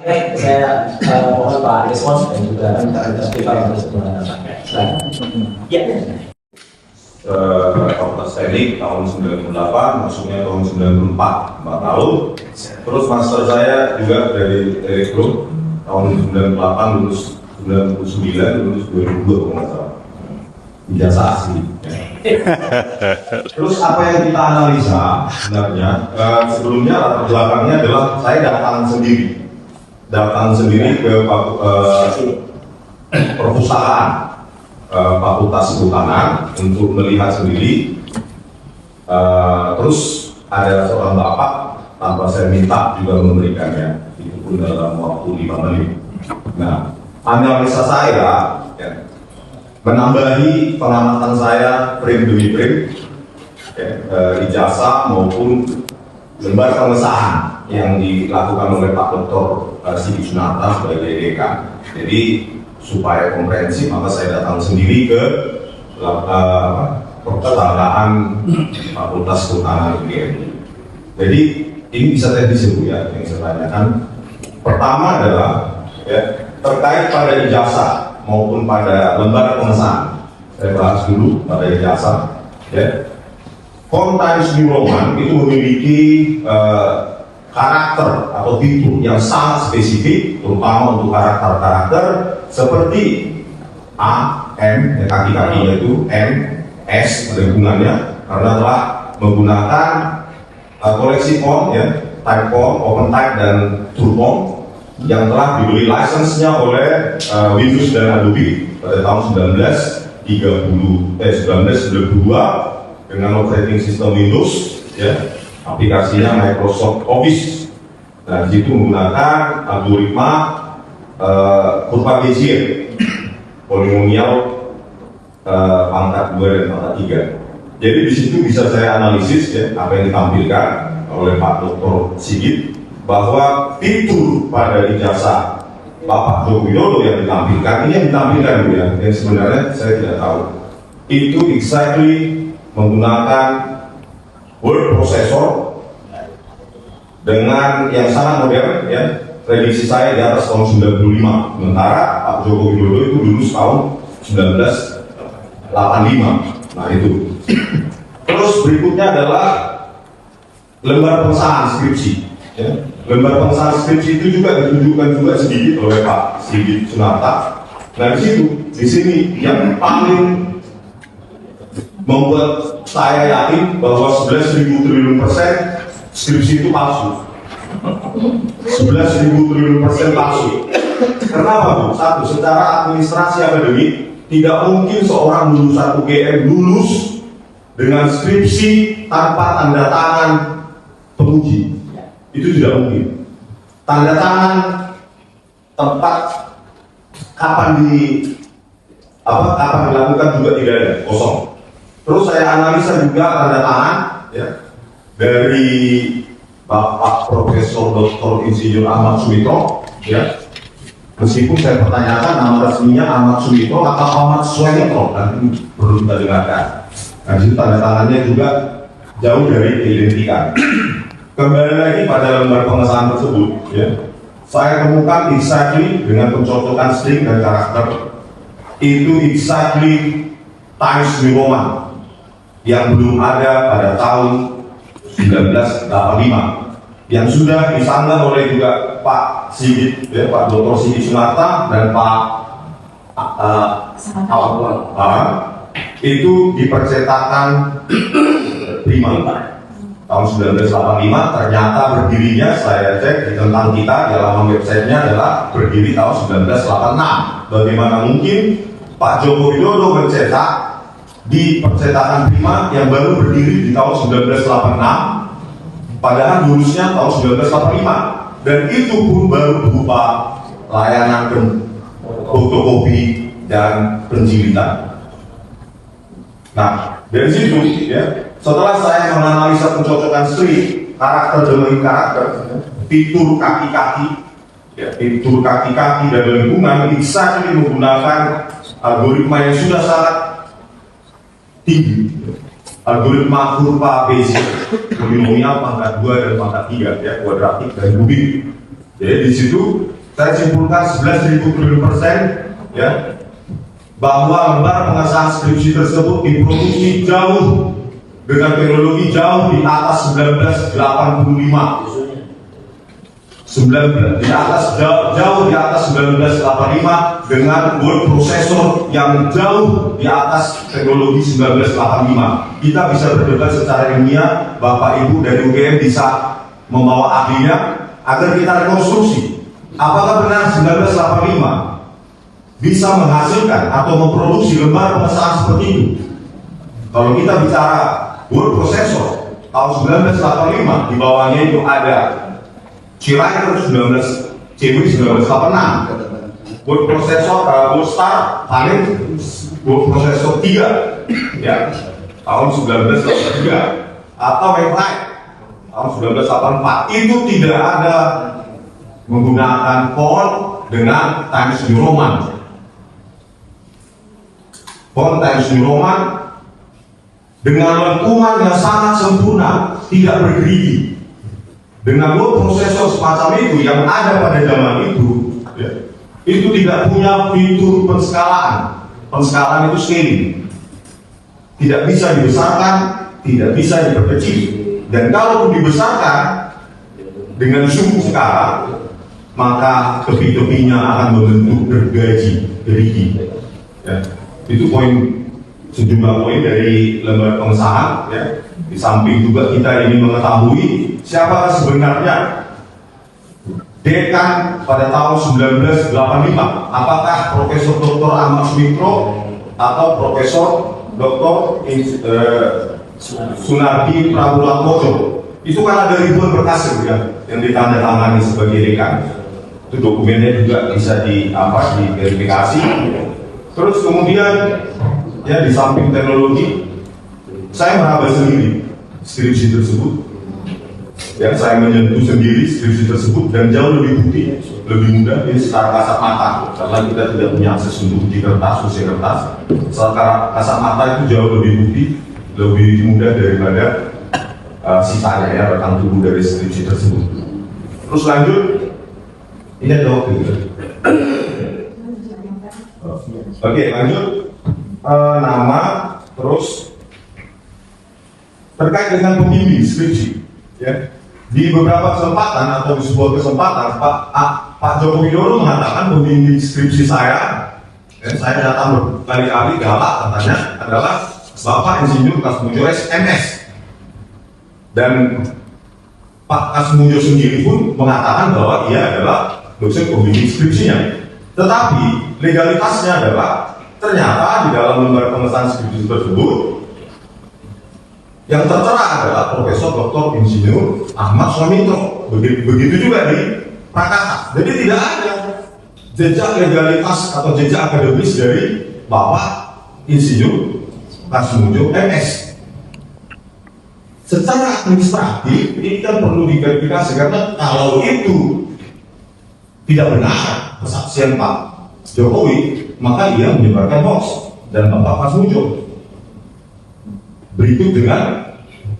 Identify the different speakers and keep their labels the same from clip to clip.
Speaker 1: Saya mohon Pak respons dan juga Pak ya.
Speaker 2: Fakultas Teknik tahun 98, masuknya tahun 94, 4 tahun. Terus master saya juga dari elektro tahun 98, lulus 99, lulus 2002 kalau nggak salah. Ijazah asli. Ya. Terus apa yang kita analisa sebenarnya, sebelumnya latar belakangnya adalah saya datang sendiri ke perpustakaan Fakultas Kehutanan untuk melihat sendiri. Terus ada seorang bapak tanpa saya minta juga memberikannya, itu pun dalam waktu 5 menit. Nah, analisa saya ya, menambahi pengamatan saya print demi print, ya, ijazah maupun lembar pengesahan yang dilakukan oleh Pak Dr. Sigi Sunarta sebagai dekan. Jadi supaya komprehensif, maka saya datang sendiri ke perpustakaan Fakultas Kehutanan UGM. Jadi ini bisa terjadi ya yang saya tanyakan. Pertama adalah ya, terkait pada ijazah maupun pada lembar pengesahan. Saya bahas dulu pada ijazah. Ya. Font Times New Roman itu memiliki karakter atau fitur yang sangat spesifik, terutama untuk karakter-karakter seperti A, M, ya, kaki-kakinya itu M, S pada hubungannya, karena telah menggunakan koleksi font, ya, type font, open type dan true font yang telah dibeli license-nya oleh Windows dan Adobe pada tahun 1992 dengan operating system Windows, ya, aplikasinya Microsoft Office. Nah, di situ menggunakan algoritma kurva Bezier, polinomial pangkat 2 dan pangkat 3. Jadi di situ bisa saya analisis ya, apa yang ditampilkan oleh Pak Dr. Sigit, bahwa fitur pada ijazah Bapak Joko Widodo yang ditampilkan, ini yang ditampilkan ya, yang sebenarnya saya tidak tahu. Itu exactly menggunakan word processor dengan yang sangat modern ya. Prediksi saya di atas tahun 95, sementara Pak Joko Widodo itu lulus tahun 1985. Nah itu. Terus berikutnya adalah lembar pengesahan skripsi. Ya. Lembar pengesahan skripsi itu juga ditunjukkan juga sedikit oleh Pak Sigit Sunarta. Nah di sini yang paling membuat saya yakin bahwa 11.000 triliun persen skripsi itu palsu. 11.000 triliun persen palsu. Kenapa Bu? Satu, secara administrasi akademik tidak mungkin seorang lulusan UGM lulus dengan skripsi tanpa tanda tangan penguji. Itu tidak mungkin. Tanda tangan tempat kapan dilakukan juga tidak ada, kosong. Terus saya analisa juga tanda tangan ya, dari Bapak Profesor Dr. Insinyur Ahmad Sumitro ya. Meskipun saya pertanyakan nama resminya Ahmad Sumitro atau Ahmad Sumitro, nanti perlu kita dengarkan. Nah, itu tanda tangannya juga jauh dari keidentikan. Kembali lagi pada lembar pengesahan tersebut ya, saya temukan exactly dengan pencocokan string dan karakter itu exactly Times New Roman yang belum ada pada tahun 1985, yang sudah disanggah oleh juga Pak Sigit, ya, Pak Dr. Sigit Sunarta dan Pak itu dipercetakan prima tahun 1985. Ternyata berdirinya, saya cek di tentang kita di halaman websitenya adalah berdiri tahun 1986. Bagaimana mungkin Pak Joko Widodo mencetak di percetakan prima yang baru berdiri di tahun 1986, padahal lulusnya tahun 1985, dan itu pun baru berupa layanan fotokopi dan penjilitan. Nah, dari situ ya, setelah saya menganalisa pencocokan string, karakter demi karakter, fitur kaki-kaki, ya, fitur kaki-kaki dan lingkungan, bisa menggunakan algoritma yang sudah sangat tinggi, algoritma kurva Bezier, polinomial pangkat 2 dan pangkat 3, ya, kuadratik dan kubik. Jadi di situ saya simpulkan 11.000 triliun persen, ya, bahwa lembar pengesahan skripsi tersebut diproduksi jauh dengan teknologi jauh di atas 1985. Jauh di atas 1985 dengan word processor yang jauh di atas teknologi 1985. Kita bisa berdebat secara ilmiah, Bapak Ibu dari UGM bisa membawa ahlinya agar kita rekonstruksi apakah benar 1985 bisa menghasilkan atau memproduksi lembar pengesahan seperti itu. Kalau kita bicara word processor tahun 1985, di bawahnya itu ada Chirainer 1986, word processor Word Star paling word processor 3, ya, tahun 1983, atau Maglite tahun 1984. Itu tidak ada menggunakan font dengan Times New Roman. Font Times New Roman dengan lengkungan yang sangat sempurna, tidak bergerigi. Dengan word processor semacam itu yang ada pada zaman itu, ya, itu tidak punya fitur penskalaan. Penskalaan itu scaling, tidak bisa dibesarkan, tidak bisa diperkecil. Dan kalau dibesarkan dengan zoom sekarang, maka tepi-tepinya akan membentuk gerigi. Ya. Itu sejumlah poin dari lembar pengesahan. Ya. Di samping juga kita ingin mengetahui siapa sebenarnya dekan pada tahun 1985. Apakah Profesor Dr. Ahmad Sumitro atau Profesor Dr. Sunardi Prabulatmojo? Itu kan ada ribuan berkas, ya, yang ditandatangani sebagai dekan. Itu dokumennya juga bisa diverifikasi. Terus kemudian, ya, di samping teknologi, saya meraba sendiri skripsi tersebut, ya, saya menyentuh sendiri skripsi tersebut dan jauh lebih putih, lebih mudah ini secara kasat mata, karena kita tidak punya akses untuk uji kertas, secara kasat mata itu jauh lebih putih, lebih mudah daripada sisanya, ya, rekan tubuh dari skripsi tersebut. Terus lanjut, ini ada waktu juga. Oke, lanjut. Nama, terus terkait dengan pembimbing skripsi, ya, di beberapa kesempatan atau di sebuah kesempatan Pak Joko Widodo mengatakan pembimbing skripsi saya, dan saya datang berkali-kali galak katanya adalah Bapak Insinyur Kasmujo MS, dan Pak Kasmujo sendiri pun mengatakan bahwa ia adalah dosen pembimbing skripsinya. Tetapi legalitasnya adalah ternyata di dalam lembar pengesahan skripsi tersebut yang tertera adalah Profesor Dr. Insinyur Ahmad Sumitro. Begitu juga di Prakasa. Jadi tidak ada jejak legalitas atau jejak akademis dari Bapak Insinyur Kasmujo MS. Secara administratif ini kan perlu diverifikasi, karena kalau itu tidak benar kesaksian Pak Jokowi, maka ia menyebarkan hoax dan Bapak Kasmujo. Berikut dengan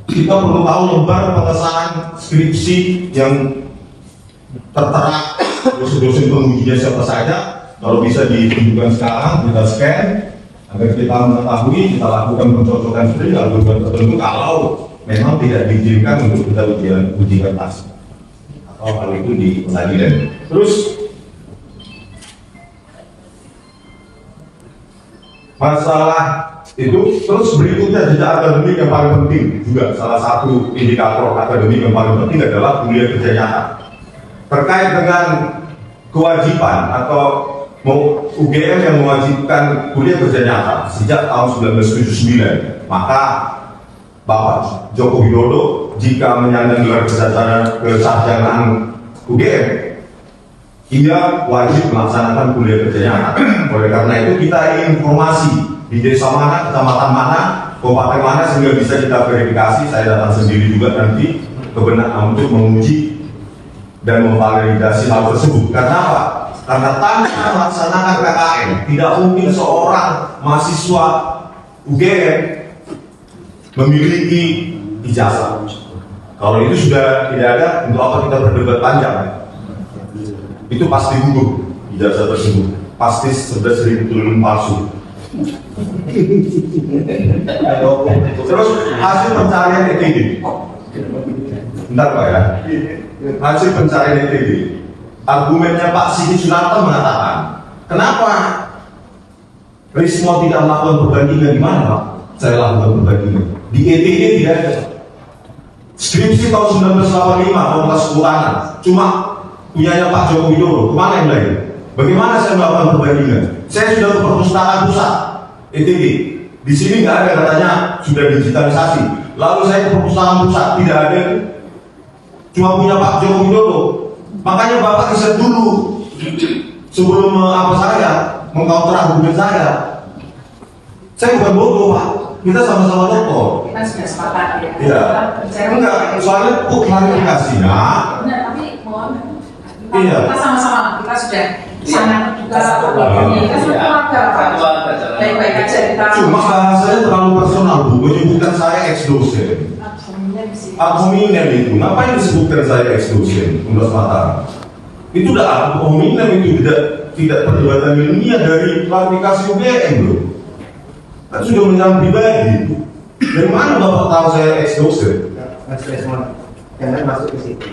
Speaker 2: kita perlu tahu lembar pengesahan skripsi yang tertera dosen-dosen pengujinya siapa saja. Kalau bisa ditunjukkan sekarang, kita scan agar kita mengetahui, kita lakukan pencocokan sendiri algoritma tertentu kalau memang tidak diizinkan untuk kita uji kertas atau hal itu di pengadilan. Terus masalah itu, terus berikutnya jejak akademik yang paling penting juga, salah satu indikator akademik yang paling penting adalah kuliah kerja nyata. Terkait dengan kewajiban atau UGM yang mewajibkan kuliah kerja nyata sejak tahun 1979, maka Bapak Joko Widodo jika menyandang gelar kesarjanaan UGM, ia wajib melaksanakan kuliah kerja nyata. Oleh karena itu kita ingin informasi di desa mana, kecamatan mana, kabupaten mana, sehingga bisa kita verifikasi. Saya datang sendiri juga nanti kebenaran untuk menguji dan memvalidasi hal tersebut. Karena apa? Karena tanpa melaksanakan KKN tidak mungkin seorang mahasiswa UGM memiliki ijazah. Kalau itu sudah tidak ada, untuk apa kita berdebat panjang? itu pasti gugur ijazah tersebut, pasti 11.000 triliun palsu. Terus hasil pencarian ETD, bentar Pak ya, hasil pencarian ETD, argumennya Pak Sigi Sunarto mengatakan, kenapa Rismo tidak melakukan perbandingan? Di mana Pak? Saya lakukan perbandingan di ETD, tidak ada. Skripsi tahun 1985 Fakultas Kehutanan cuma punyanya Pak Joko Widodo, kemana yang lain? Bagaimana saya melakukan perbandingan? Saya sudah ke perpustakaan pusat ETD, di sini nggak ada katanya sudah digitalisasi. Lalu saya ke perpustakaan pusat, tidak ada, cuma punya Pak Joko Widodo. Makanya Bapak riset dulu sebelum saya mengcounter argumen saya. Saya bukan bodoh Pak, kita sama-sama dokter.
Speaker 3: Kita sudah sepakat ya.
Speaker 2: Iya. Enggak, soalnya klarifikasinya.
Speaker 3: Benar, tapi mohon.
Speaker 2: Iya.
Speaker 3: Kita sama-sama, kita sudah sangat juga kita keluarga Pak. Baik-baik aja kita.
Speaker 2: Cuma bahasanya terlalu personal Bu, menyebutkan saya ex-dosen. Ad hominem itu, ngapain disebutkan saya ex-dosen Universitas Mataram? Itu udah ad hominem, itu tidak perdebatan ilmiah dari klarifikasi UGM loh. Kan sudah menyerang pribadi. Dari mana Bapak tahu saya ex-dosen?
Speaker 4: Jangan masuk ke situ.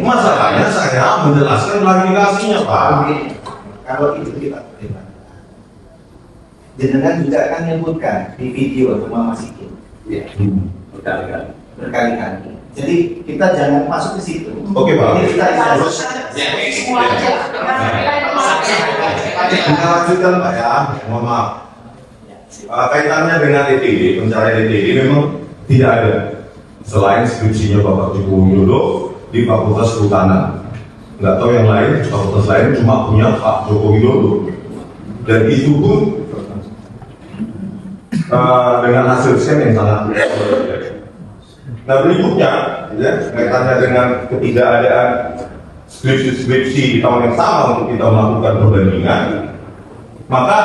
Speaker 2: Masalahnya saya menjelaskan klarifikasinya Pak.
Speaker 4: Kalau itu kita terima. Jenengan juga akan menyebutkan di video rumah Mas Sigi. Berkali-kali. Jadi kita jangan masuk ke situ.
Speaker 2: Oke Pak.
Speaker 4: Ini kita
Speaker 2: Terus
Speaker 3: Semua aja.
Speaker 2: kita lanjutkan Pak ya. Mohon maaf. Kaitannya dengan ETD, pencarian ETD memang tidak ada selain skripsinya Bapak Joko Widodo di Fakultas Kehutanan. Nggak tahu yang lain, fakultas lain cuma punya Pak Joko Widodo. Dan itu pun dengan hasil scan yang sangat berbeda. Nah berikutnya, ya, kaitannya dengan ketidakadaan skripsi-skripsi di tahun yang sama untuk kita melakukan perbandingan, maka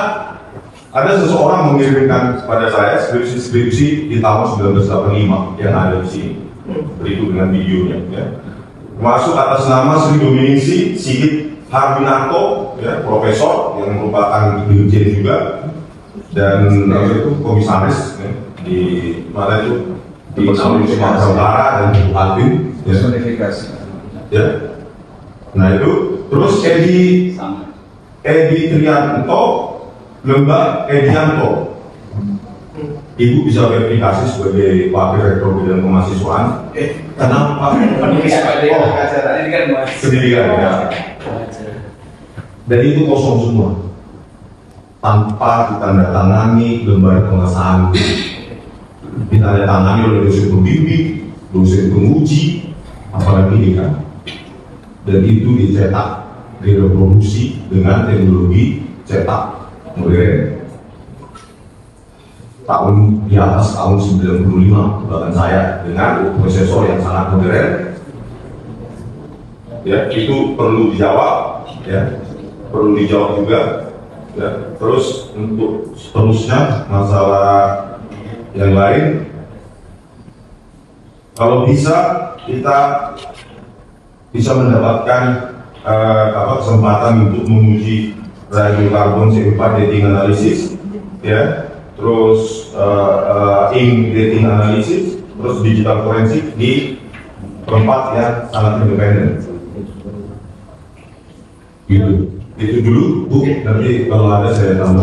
Speaker 2: ada seseorang mengirimkan kepada saya skripsi di tahun 1985 yang ada di sini. Berikut dengan videonya. Ya. Masuk atas nama Sri Dominisi Sigit Harwinarto, ya, profesor yang merupakan dirjen juga dan itu komisaris ya, di mana itu di Sumatera Utara dan di Alvin. Ya. Ya. Nah itu terus Edi Trianto Lembak Edianto. Ibu bisa verifikasi sebagai wakil rektor bidang kemahasiswaan. Kenapa? Pendidikan ya. Dan itu kosong semua, tanpa ditandatangani lembar pengesahan. Ditandatangani oleh dosen pembimbing, dosen penguji, apalagi ini kan. Dan itu dicetak, direproduksi dengan teknologi cetak modern. Tahun di atas tahun 95 bahkan saya dengan prosesor yang sangat modern. Ya, itu perlu dijawab, ya, perlu dijawab juga. Ya, terus untuk seterusnya masalah yang lain, kalau bisa kita bisa mendapatkan kesempatan untuk menguji radiokarbon CO2 dating analysis, ya. Terus ink dating analysis, terus digital forensik di tempat yang sangat independen. Gitu. Itu dulu Bu, nanti kalau ada saya tambah.